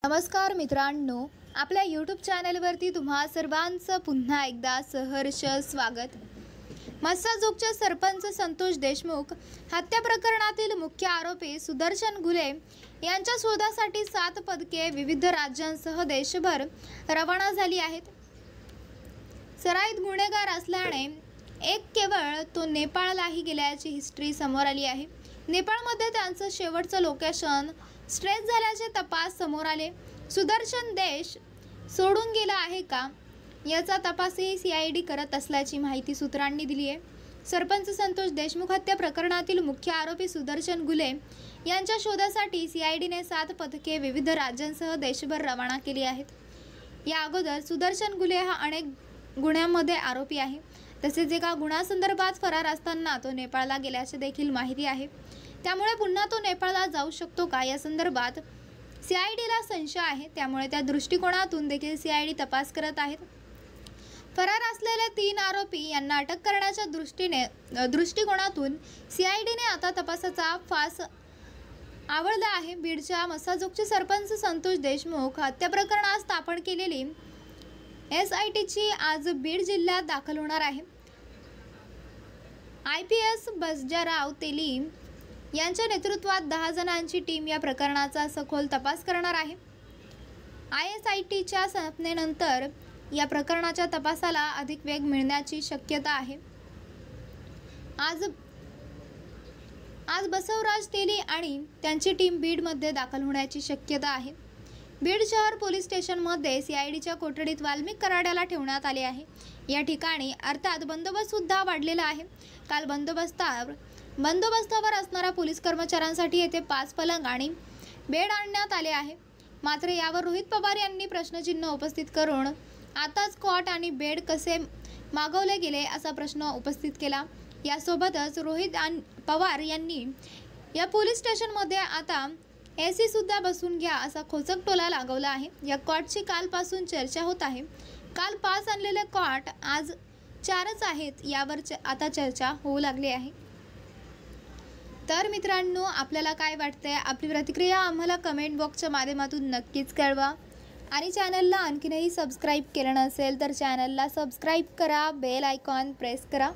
नमस्कार मित्रांनो, आपल्या यूट्यूब चॅनलवरती तुम्हा सर्वांचं पुन्हा एकदा सहर्ष स्वागत। मस्साजोगचे सरपंच संतोष देशमुख हत्या प्रकरणातील मुख्य आरोपी सुदर्शन घुले यांच्या शोधासाठी 7 पथके विविध राज्यांसह देशभर रवाना झाली आहेत। सराईत गुन्हेगार असल्याने केवळ तो नेपाळलाही गेल्याची हिस्ट्री समोर आली आहे। नेपाळमध्ये त्यांचं शेवटचं लोकेशन स्ट्रेस झाल्याचे तपास समोर आले। सुदर्शन देश सोडून गेला आहे का याचा तपासही CID करत असल्याची माहिती सूत्रांनी दिली आहे। सरपंच संतोष देशमुख हत्या प्रकरणातील मुख्य आरोपी सुदर्शन घुले यांच्या शोधासाठी CIDने 7 पथके विविध राज्यांसह देशभर रवाना केली आहेत। या अगोदर सुदर्शन घुले हा अनेक गुन्ह्यांमध्ये आरोपी आहे, तसेच एका गुन्ह्यासंदर्भात फरार असताना तो नेपाळला गेल्याची देखील माहिती आहे। त्यामुळे पुन्हा तो नेपाळला जाऊ शकतो का या संदर्भात CIDला संशय आहे। त्यामुळे त्या दृष्टिकोनातून देखील CID तपास करत आहेत। फरार असलेले 3 आरोपी यांना अटक करण्याच्या दृष्टिकोनातून CIDने आता तपासाचा फास आवळला आहे। बीडच्या मस्साजोगचे सरपंच संतोष देशमुख हत्या प्रकरणात स्थापन केलेली SITची आज बीड जिल्ह्यात दाखल होणार आहे। IPS बसजाराव तेली यांच्या नेतृत्वात 10 जणांची टीम या प्रकरणाचा सखोल तपास करणार आहे। ISITच्या स्थापनेनंतर या प्रकरणाच्या तपासाला अधिक वेग मिळण्याची शक्यता आहे। आज बसवराज तेली आणि त्यांची टीम बीडमध्ये दाखल होण्याची शक्यता आहे। बीड शहर पोलीस स्टेशनमध्ये CIDच्या कोठडीत वाल्मिक कराड्याला ठेवण्यात आले आहे। या ठिकाणी अर्थात बंदोबस्त सुद्धा वाढलेला आहे। काल बंदोबस्तावर असणाऱ्या पोलीस कर्मचाऱ्यांसाठी येथे 5 पलंग आणि बेड आणण्यात आले आहे। मात्र यावर रोहित पवार यांनी प्रश्नचिन्ह उपस्थित करून आताच कॉट आणि बेड कसे मागवले गेले असा प्रश्न उपस्थित केला। यासोबतच रोहित पवार यांनी या पोलीस स्टेशनमध्ये आता AC सुद्धा बसून घ्या असा खोचक टोला लागवला आहे। या कॉटची कालपासून चर्चा होत आहे। काल 5 आणलेले कॉट आज 4च आहेत, यावर आता चर्चा होऊ लागली आहे। तर मित्रांनो, आपल्याला काय वाटतंय? आपली प्रतिक्रिया आम्हाला कमेंट बॉक्सच्या माध्यमातून नक्कीच कळवा आणि चॅनलला आणखीनही सबस्क्राईब केलं नसेल तर चॅनलला सबस्क्राईब करा, बेल आयकॉन प्रेस करा।